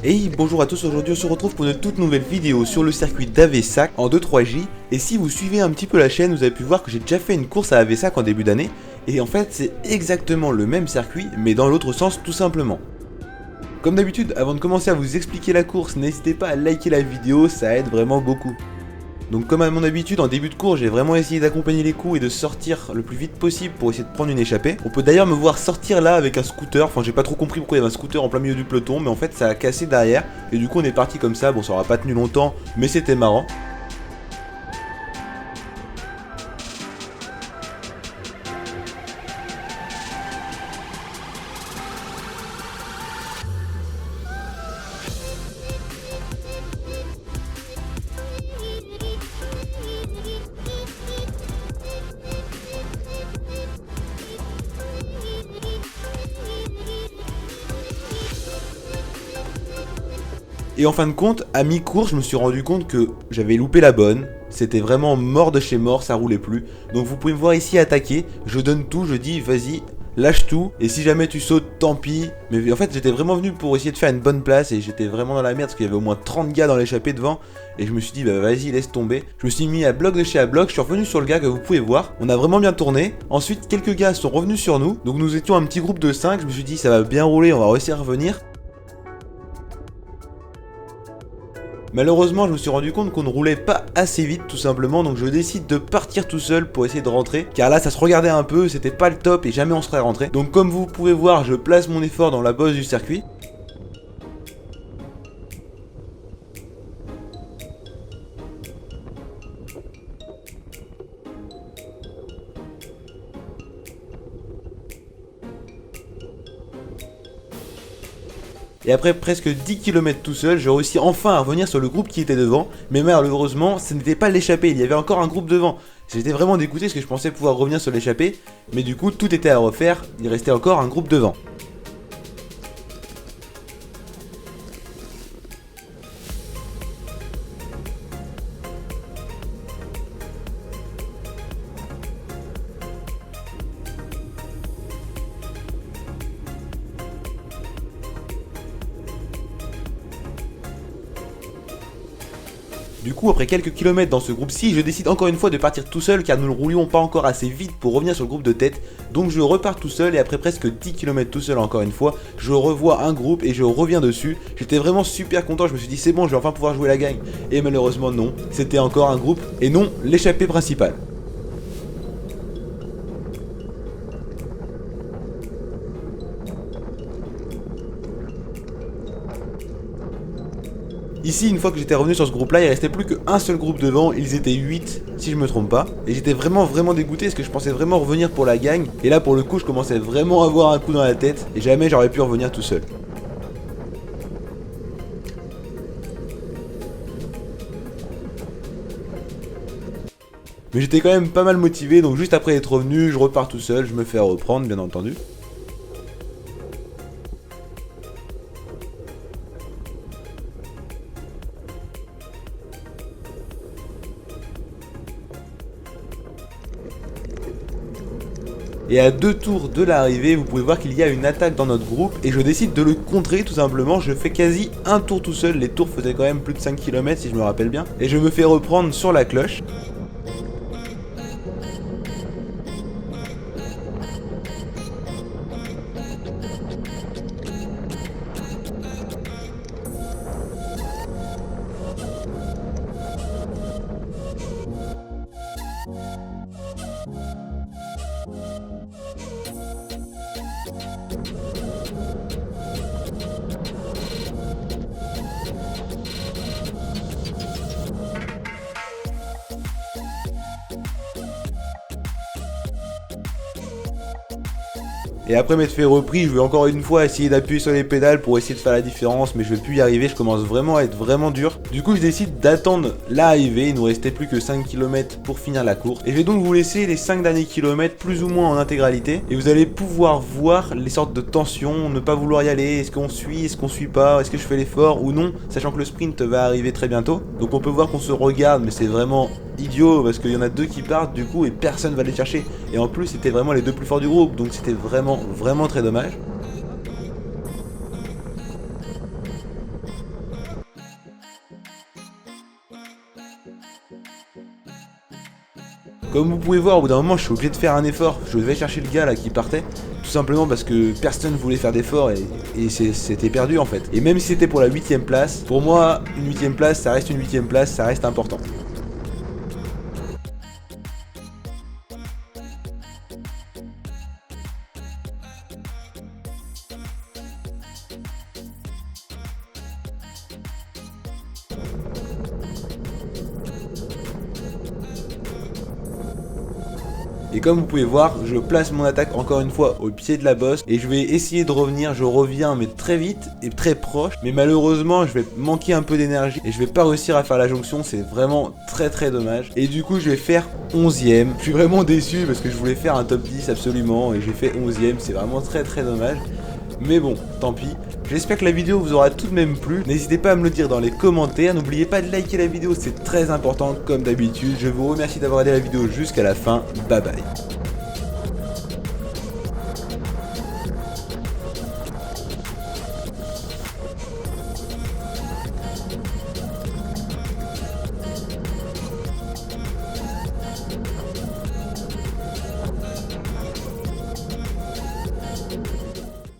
Hey, bonjour à tous, aujourd'hui on se retrouve pour une toute nouvelle vidéo sur le circuit d'Avessac en 2-3J. Et si vous suivez un petit peu la chaîne, vous avez pu voir que j'ai déjà fait une course à Avessac en début d'année. Et en fait c'est exactement le même circuit, mais dans l'autre sens tout simplement. Comme d'habitude, avant de commencer à vous expliquer la course, n'hésitez pas à liker la vidéo, ça aide vraiment beaucoup. Donc comme à mon habitude, en début de cours, j'ai vraiment essayé d'accompagner les coups et de sortir le plus vite possible pour essayer de prendre une échappée. On peut d'ailleurs me voir sortir là avec un scooter, enfin j'ai pas trop compris pourquoi il y avait un scooter en plein milieu du peloton, mais en fait ça a cassé derrière, et du coup on est parti comme ça, bon ça aura pas tenu longtemps, mais c'était marrant. Et en fin de compte, à mi-cours, je me suis rendu compte que j'avais loupé la bonne. C'était vraiment mort de chez mort, ça roulait plus. Donc vous pouvez me voir ici attaquer. Je donne tout, je dis vas-y, lâche tout. Et si jamais tu sautes, tant pis. Mais en fait, j'étais vraiment venu pour essayer de faire une bonne place. Et j'étais vraiment dans la merde parce qu'il y avait au moins 30 gars dans l'échappée devant. Et je me suis dit bah vas-y, laisse tomber. Je me suis mis à bloc de chez à bloc. Je suis revenu sur le gars que vous pouvez voir. On a vraiment bien tourné. Ensuite, quelques gars sont revenus sur nous. Donc nous étions un petit groupe de 5. Je me suis dit ça va bien rouler, on va réussir à revenir. Malheureusement, je me suis rendu compte qu'on ne roulait pas assez vite tout simplement, donc je décide de partir tout seul pour essayer de rentrer, car là ça se regardait un peu, c'était pas le top et jamais on serait rentré. Donc comme vous pouvez voir, je place mon effort dans la bosse du circuit. Et après presque 10 km tout seul, j'ai réussi enfin à revenir sur le groupe qui était devant. Mais malheureusement, ce n'était pas l'échappée, il y avait encore un groupe devant. J'étais vraiment dégoûté parce que je pensais pouvoir revenir sur l'échappée. Mais du coup, tout était à refaire, il restait encore un groupe devant. Du coup, après quelques kilomètres dans ce groupe-ci, je décide encore une fois de partir tout seul car nous ne roulions pas encore assez vite pour revenir sur le groupe de tête. Donc je repars tout seul et après presque 10 km tout seul encore une fois, je revois un groupe et je reviens dessus. J'étais vraiment super content, je me suis dit c'est bon, je vais enfin pouvoir jouer la gagne. Et malheureusement non, c'était encore un groupe et non l'échappée principale. Ici, une fois que j'étais revenu sur ce groupe-là, il restait plus qu'un seul groupe devant, ils étaient 8, si je me trompe pas. Et j'étais vraiment dégoûté parce que je pensais vraiment revenir pour la gagne. Et là, pour le coup, je commençais vraiment à avoir un coup dans la tête et jamais j'aurais pu revenir tout seul. Mais j'étais quand même pas mal motivé, donc juste après être revenu, je repars tout seul, je me fais reprendre, bien entendu. Et à 2 tours de l'arrivée, vous pouvez voir qu'il y a une attaque dans notre groupe et je décide de le contrer tout simplement. Je fais quasi un tour tout seul, les tours faisaient quand même plus de 5 km si je me rappelle bien. Et je me fais reprendre sur la cloche. Et après m'être fait repris, je vais encore une fois essayer d'appuyer sur les pédales pour essayer de faire la différence, mais je vais plus y arriver, je commence vraiment à être vraiment dur. Du coup je décide d'attendre l'arrivée, il nous restait plus que 5 km pour finir la course. Et je vais donc vous laisser les 5 derniers kilomètres plus ou moins en intégralité. Et vous allez pouvoir voir les sortes de tensions, ne pas vouloir y aller, est-ce qu'on suit pas, est-ce que je fais l'effort ou non, sachant que le sprint va arriver très bientôt. Donc on peut voir qu'on se regarde, mais c'est vraiment idiot parce qu'il y en a deux qui partent du coup et personne va les chercher. Et en plus c'était vraiment les deux plus forts du groupe, donc c'était vraiment très dommage. Comme vous pouvez voir, au bout d'un moment je suis obligé de faire un effort. Je vais chercher le gars là qui partait, tout simplement parce que personne voulait faire d'effort et c'était perdu en fait. Et même si c'était pour la 8ème place, pour moi une 8ème place ça reste une 8ème place, ça reste important. Et comme vous pouvez voir, je place mon attaque encore une fois au pied de la bosse et je vais essayer de revenir, je reviens mais très vite et très proche, mais malheureusement je vais manquer un peu d'énergie et je vais pas réussir à faire la jonction, c'est vraiment très dommage. Et du coup je vais faire 11ème, je suis vraiment déçu parce que je voulais faire un top 10 absolument et j'ai fait 11ème, c'est vraiment très dommage. Mais bon, tant pis. J'espère que la vidéo vous aura tout de même plu. N'hésitez pas à me le dire dans les commentaires. N'oubliez pas de liker la vidéo, c'est très important comme d'habitude. Je vous remercie d'avoir regardé la vidéo jusqu'à la fin. Bye bye.